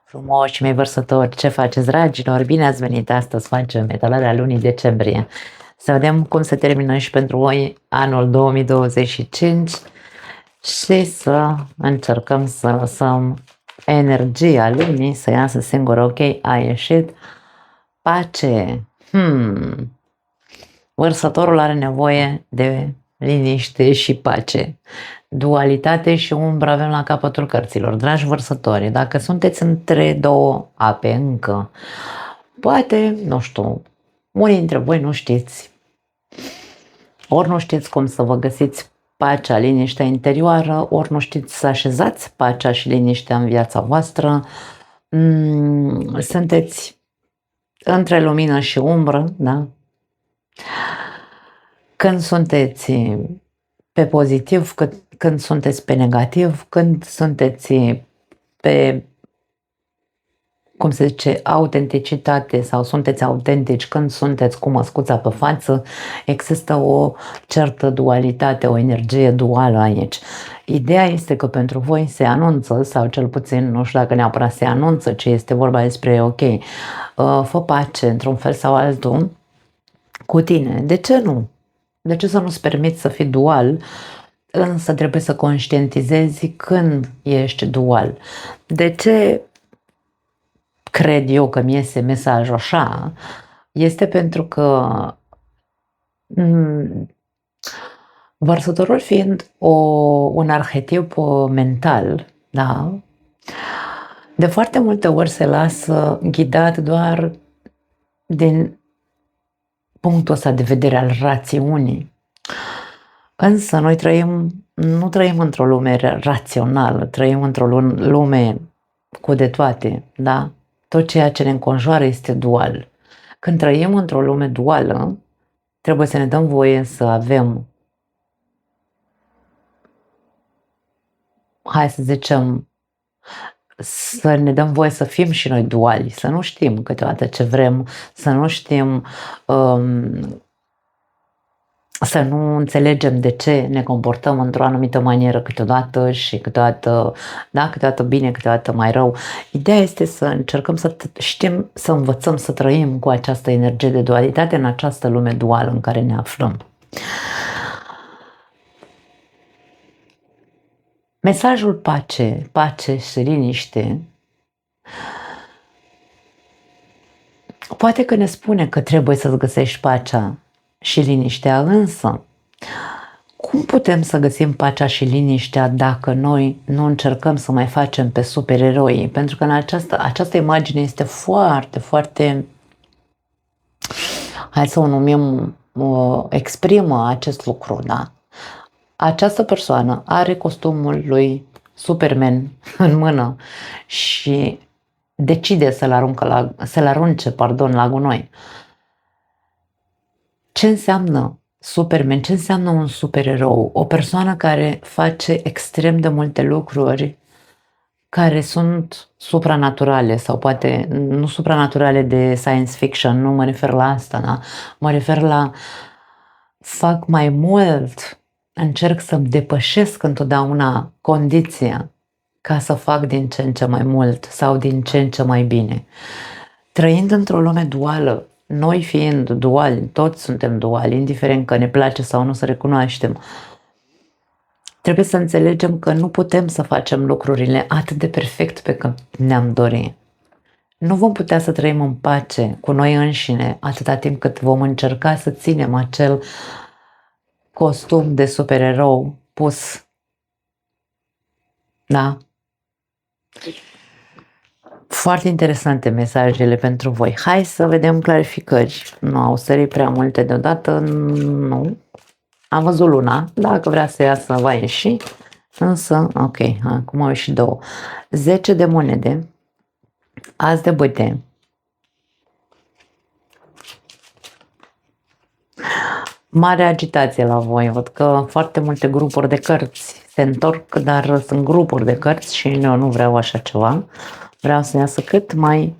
Frumoși mei vărsători, ce faceți, dragilor? Bine ați venit! Astăzi facem etalarea lunii decembrie. Să vedem cum se termină și pentru voi anul 2025 și să încercăm să lăsăm energia lunii să iasă singură. Ok, a ieșit. Pace. Vărsătorul are nevoie de liniște și pace. Dualitate și umbră avem la capătul cărților. Dragi vărsători, dacă sunteți între două ape încă, poate, nu știu, unii dintre voi nu știți, ori nu știți cum să vă găsiți pacea, liniștea interioară, ori nu știți să așezați pacea și liniștea în viața voastră, sunteți între lumină și umbră, da? Când sunteți pe pozitiv, când sunteți pe negativ, când sunteți pe, cum se zice, autenticitate sau sunteți autentici, când sunteți cu măscuța pe față, există o certă dualitate, o energie duală aici. Ideea este că pentru voi se anunță, sau cel puțin, nu știu dacă neapărat se anunță, ce este vorba despre, ok, fă pace într-un fel sau altul cu tine. De ce nu? De ce să nu-ți permiți să fii dual, însă trebuie să conștientizezi când ești dual? De ce cred eu că mi iese mesajul așa? Este pentru că vărsătorul fiind un arhetip mental, da? De foarte multe ori se lasă ghidat doar din punctul ăsta de vedere al rațiunii. Însă noi nu trăim într-o lume rațională, trăim într-o lume cu de toate, da? Tot ceea ce ne înconjoară este dual. Când trăim într-o lume duală, trebuie să ne dăm voie să avem, hai să zicem, să ne dăm voie să fim și noi duali, să nu știm câteodată ce vrem, să nu știm, să nu înțelegem de ce ne comportăm într-o anumită manieră câteodată și câteodată, da, câteodată bine, câteodată mai rău. Ideea este să încercăm să știm, să învățăm să trăim cu această energie de dualitate în această lume duală în care ne aflăm. Mesajul pace și liniște poate că ne spune că trebuie să-ți găsești pacea și liniștea, însă cum putem să găsim pacea și liniștea dacă noi nu încercăm să mai facem pe supereroi? Pentru că în această imagine este foarte, foarte, hai să o numim, exprimă acest lucru, da? Această persoană are costumul lui Superman în mână și decide să-l arunce la gunoi. Ce înseamnă Superman? Ce înseamnă un supererou? O persoană care face extrem de multe lucruri care sunt supranaturale sau poate nu supranaturale de science fiction, nu mă refer la asta, da? Mă refer la fac mai mult, încerc să-mi depășesc întotdeauna condiția ca să fac din ce în ce mai mult sau din ce în ce mai bine. Trăind într-o lume duală, noi fiind duali, toți suntem duali, indiferent că ne place sau nu să recunoaștem, trebuie să înțelegem că nu putem să facem lucrurile atât de perfect pe cât ne-am dorit. Nu vom putea să trăim în pace cu noi înșine atâta timp cât vom încerca să ținem acel costum de supererou pus. Da? Foarte interesante mesajele pentru voi. Hai să vedem clarificări. Nu au sărit prea multe deodată. Nu. Am văzut luna. Dacă vrea să iasă, va ieși. Însă, ok, acum au ieșit două. 10 de monede. As de bâte. Mare agitație la voi. Văd că foarte multe grupuri de cărți se întorc, dar sunt grupuri de cărți și eu nu vreau așa ceva. Vreau să iasă cât mai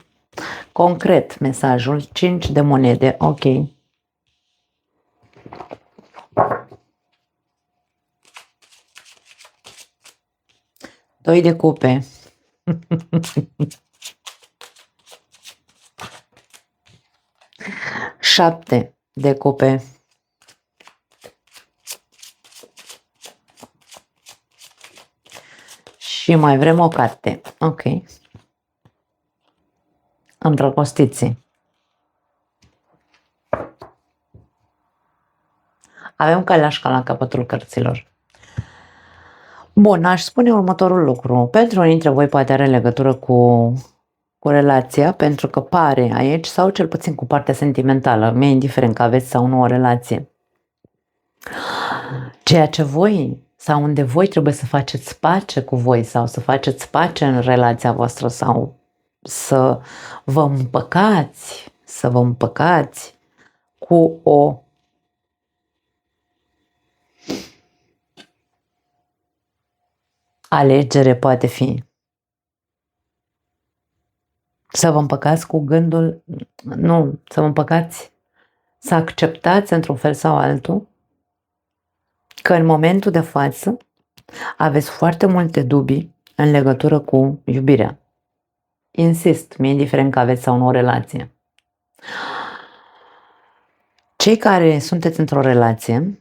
concret mesajul. 5 de monede. Ok. 2 de cupe. 7 de cupe. Și mai vrem o carte. Ok. Îndrăgostiții. Avem caleașca la capătul cărților. Bun, aș spune următorul lucru. Pentru unii dintre voi poate are legătură cu relația, pentru că pare aici, sau cel puțin cu partea sentimentală, mi-e indiferent că aveți sau nu o relație. Ceea ce voi sau unde voi trebuie să faceți pace cu voi sau să faceți pace în relația voastră sau să vă împăcați cu o alegere poate fi. Să vă împăcați cu gândul, nu, să vă împăcați, să acceptați într-un fel sau altul că în momentul de față aveți foarte multe dubii în legătură cu iubirea. Insist, mi-e indiferent că aveți sau nu o relație. Cei care sunteți într-o relație,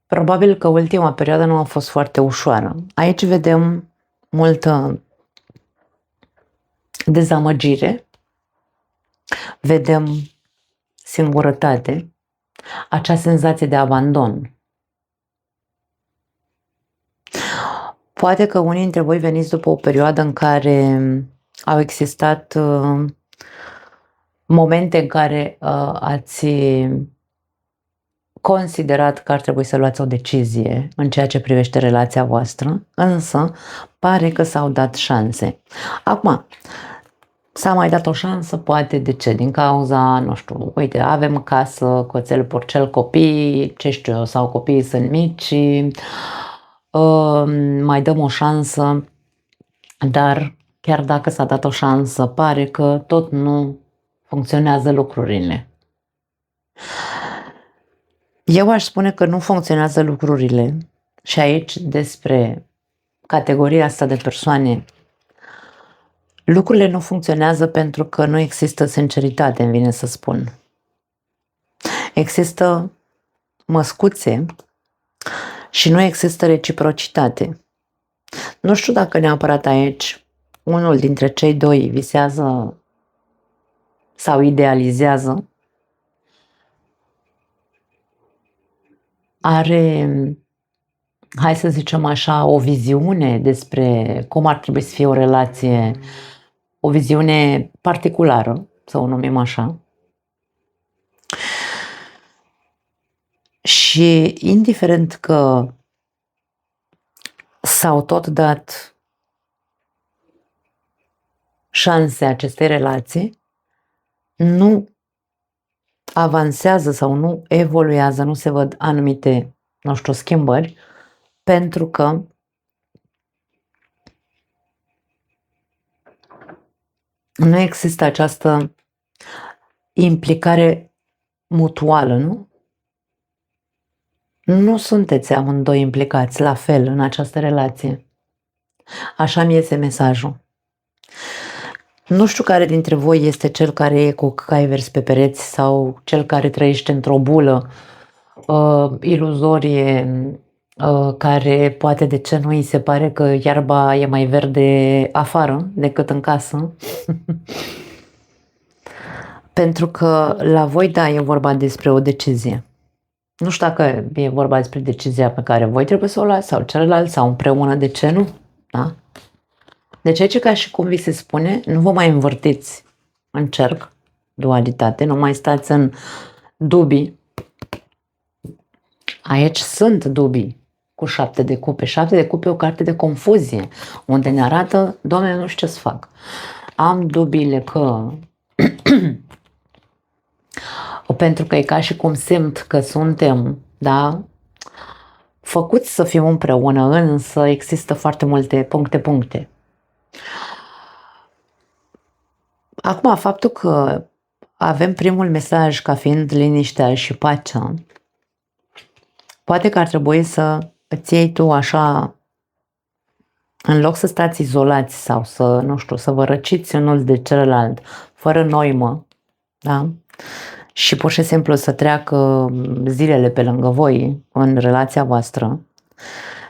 probabil că ultima perioadă nu a fost foarte ușoară. Aici vedem multă dezamăgire, vedem singurătate, acea senzație de abandon. Poate că unii dintre voi veniți după o perioadă în care au existat momente în care ați considerat că ar trebui să luați o decizie în ceea ce privește relația voastră, însă pare că s-au dat șanse. Acum, s-a mai dat o șansă, poate de ce? Din cauza, nu știu, uite, avem casă, cățel, porcel, copii, ce știu eu, sau copiii sunt mici, mai dăm o șansă, dar chiar dacă s-a dat o șansă, pare că tot nu funcționează lucrurile. Eu aș spune că nu funcționează lucrurile și aici despre categoria asta de persoane, lucrurile nu funcționează pentru că nu există sinceritate, îmi vine să spun. Există măscuțe și nu există reciprocitate. Nu știu dacă neapărat aici unul dintre cei doi visează sau idealizează, are, hai să zicem așa, o viziune despre cum ar trebui să fie o relație, o viziune particulară, să o numim așa. Și indiferent că s-au tot dat șanse acestei relații, nu avansează sau nu evoluează, nu se văd anumite, nu știu, schimbări, pentru că nu există această implicare mutuală, nu? Nu sunteți amândoi implicați la fel în această relație. Așa mi iese mesajul. Nu știu care dintre voi este cel care e cu cai verzi pe pereți sau cel care trăiește într-o bulă iluzorie, care poate de ce nu îi se pare că iarba e mai verde afară decât în casă. Pentru că la voi, da, e vorba despre o decizie. Nu știu dacă e vorba despre decizia pe care voi trebuie să o luați sau celălalt sau împreună, de ce nu? Da? Deci aici, ca și cum vi se spune, nu vă mai învârtiți în cerc, dualitate, nu mai stați în dubii. Aici sunt dubii cu 7 de cupe. 7 de cupe e o carte de confuzie, unde ne arată, Doamne, nu știu ce să fac. Am dubiile că pentru că e ca și cum simt că suntem, da, făcuți să fim împreună, însă există foarte multe puncte. Acum, faptul că avem primul mesaj ca fiind liniștea și pacea, poate că ar trebui să îți iei tu așa în loc să stați izolați sau să, nu știu, să vă răciți unul de celălalt, fără noimă, da? Și pur și simplu să treacă zilele pe lângă voi în relația voastră,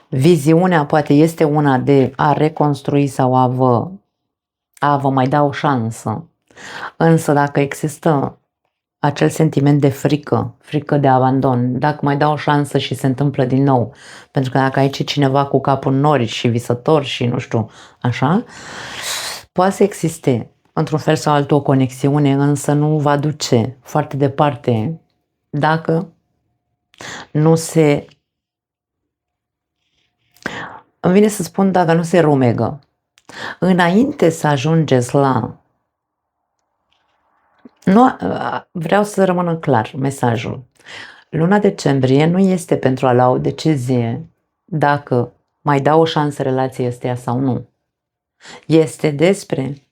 viziunea poate este una de a reconstrui sau a vă mai da o șansă. Însă dacă există acel sentiment de frică de abandon, dacă mai dau o șansă și se întâmplă din nou, pentru că dacă aici e cineva cu capul în nori și visător și nu știu, așa, poate să existe într-un fel sau altul o conexiune, însă nu va duce foarte departe dacă nu se, îmi vine să spun, dacă nu se rumegă. Înainte să ajungeți la, nu, vreau să rămână clar mesajul. Luna decembrie nu este pentru a lua o decizie dacă mai dau o șansă relației astea sau nu. Este despre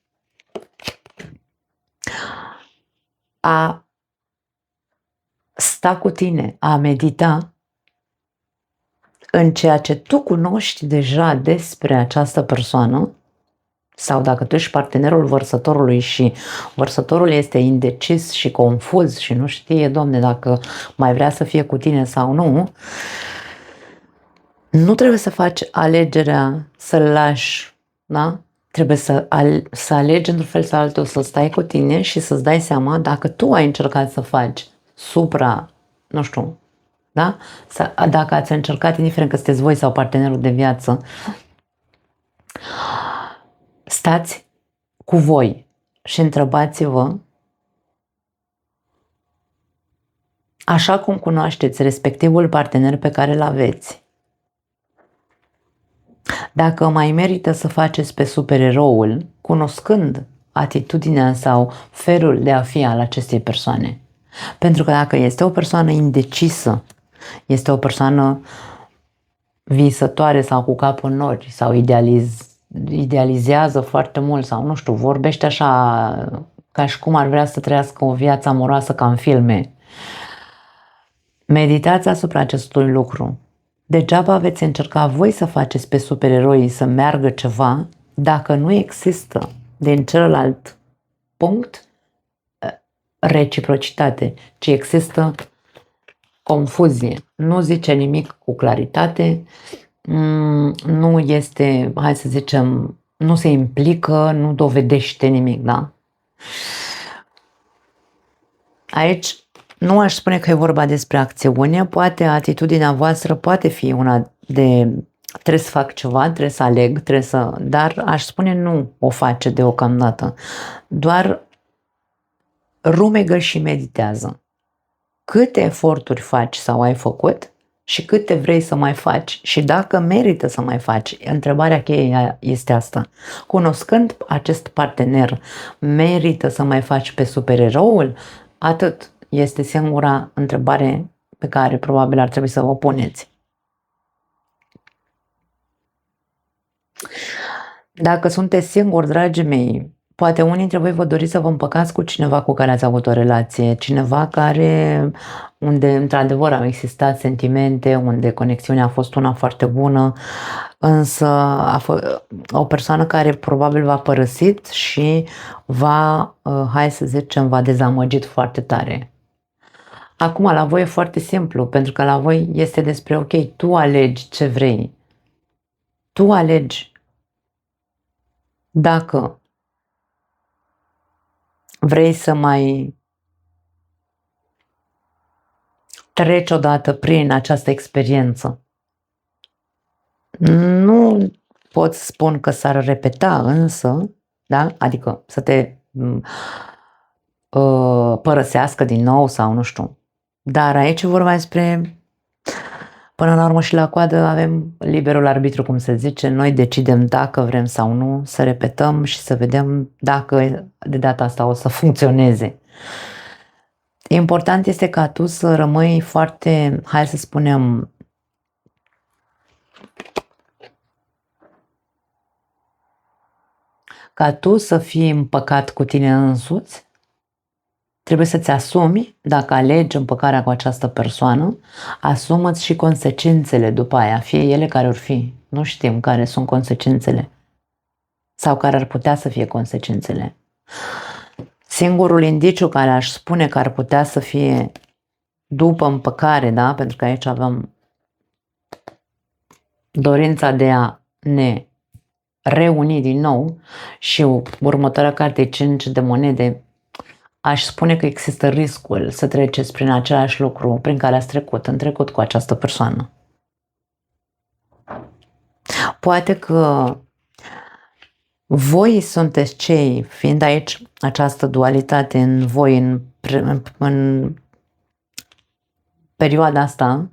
a sta cu tine, a medita în ceea ce tu cunoști deja despre această persoană, sau dacă tu ești partenerul vărsătorului și vărsătorul este indecis și confuz și nu știe, Doamne, dacă mai vrea să fie cu tine sau nu, nu trebuie să faci alegerea să-l lași, da? Trebuie să alegi într-un fel sau altul să stai cu tine și să-ți dai seama dacă tu ai încercat să faci nu știu, da? Dacă ați încercat, indiferent că sunteți voi sau partenerul de viață, stați cu voi și întrebați-vă, așa cum cunoașteți respectivul partener pe care îl aveți, dacă mai merită să faceți pe supereroul, cunoscând atitudinea sau felul de a fi al acestei persoane. Pentru că dacă este o persoană indecisă, este o persoană visătoare sau cu capul în nori sau idealizează foarte mult sau nu știu, vorbește așa ca și cum ar vrea să trăiască o viață amoroasă ca în filme. Meditați asupra acestui lucru. Degeaba veți încerca voi să faceți pe supereroi să meargă ceva dacă nu există din celălalt punct reciprocitate, ci există confuzie. Nu zice nimic cu claritate, nu este, hai să zicem, nu se implică, nu dovedește nimic, da? Aici nu aș spune că e vorba despre acțiune, poate atitudinea voastră poate fi una de trebuie să fac ceva, trebuie să aleg, dar aș spune nu o face deocamdată. Doar rumegă și meditează. Câte eforturi faci sau ai făcut și câte vrei să mai faci și dacă merită să mai faci. Întrebarea cheie este asta. Cunoscând acest partener, merită să mai faci pe supereroul? Atât. Este singura întrebare pe care probabil ar trebui să vă puneți. Dacă sunteți singuri, dragii mei, poate unii dintre voi vă doriți să vă împăcați cu cineva cu care ați avut o relație, cineva unde într-adevăr au existat sentimente, unde conexiunea a fost una foarte bună, însă o persoană care probabil v-a părăsit și hai să zicem, v-a dezamăgit foarte tare. Acum, la voi e foarte simplu, pentru că la voi este despre, ok, tu alegi ce vrei. Tu alegi dacă vrei să mai treci odată prin această experiență. Nu pot spun că s-ar repeta, însă, da? Adică să te părăsească din nou sau nu știu. Dar aici vorba despre, până la urmă și la coadă avem liberul arbitru, cum se zice, noi decidem dacă vrem sau nu să repetăm și să vedem dacă de data asta o să funcționeze. Important este ca tu să rămâi foarte, hai să spunem, ca tu să fii împăcat cu tine însuți Trebuie să-ți asumi, dacă alegi împăcarea cu această persoană, asumă-ți și consecințele după aia, fie ele care or fi. Nu știm care sunt consecințele sau care ar putea să fie consecințele. Singurul indiciu care aș spune că ar putea să fie după împăcare, da? Pentru că aici avem dorința de a ne reuni din nou și următoarea carte 5 de monede, aș spune că există riscul să treceți prin același lucru prin care ați trecut în trecut cu această persoană. Poate că voi sunteți cei, fiind aici această dualitate în voi, în perioada asta,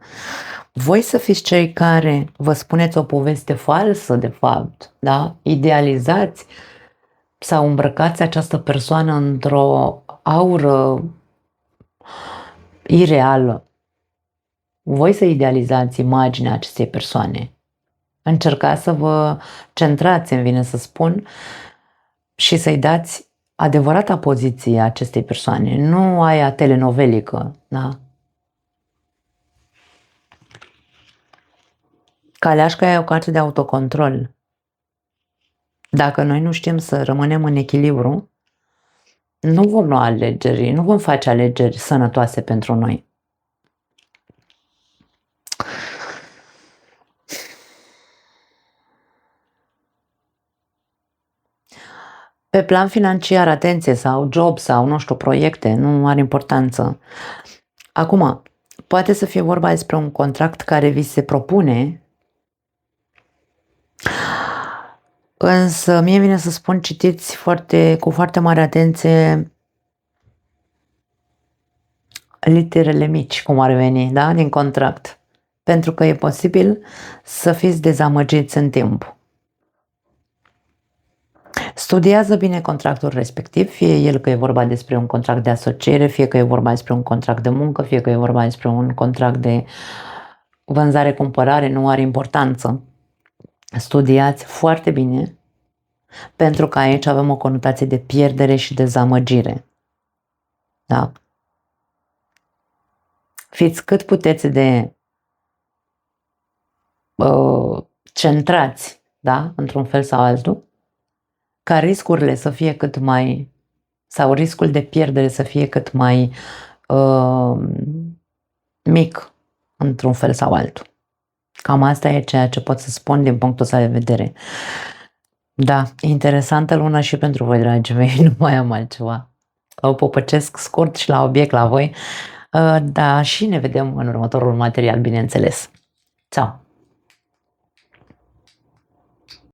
voi să fiți cei care vă spuneți o poveste falsă, de fapt, da? Idealizați sau îmbrăcați această persoană într-o aură ireală. Voi să idealizați imaginea acestei persoane. Încercați să vă centrați, îmi vine să spun, și să-i dați adevărata poziție acestei persoane, nu aia telenovelică, da? Caleașca e o carte de autocontrol. Dacă noi nu știm să rămânem în echilibru, nu vom lua alegeri, nu vom face alegeri sănătoase pentru noi. Pe plan financiar, atenție, sau job, sau, nu știu, proiecte, nu are importanță. Acum, poate să fie vorba despre un contract care vi se propune, însă mie vine să spun, citiți cu foarte mare atenție literele mici, cum ar veni, da? Din contract. Pentru că e posibil să fiți dezamăgiți în timp. Studiază bine contractul respectiv, fie el că e vorba despre un contract de asociere, fie că e vorba despre un contract de muncă, fie că e vorba despre un contract de vânzare-cumpărare, nu are importanță. Studiați foarte bine, pentru că aici avem o conotație de pierdere și dezamăgire. Da? Fiți cât puteți de centrați, da? Într-un fel sau altul, ca riscurile să fie cât mai, sau riscul de pierdere să fie cât mai mic, într-un fel sau altul. Cam asta e ceea ce pot să spun din punctul ăsta de vedere. Da, interesantă lună și pentru voi, dragii mei, nu mai am altceva. O popăcesc scurt și la obiect la voi, da, și ne vedem în următorul material, bineînțeles. Ciao!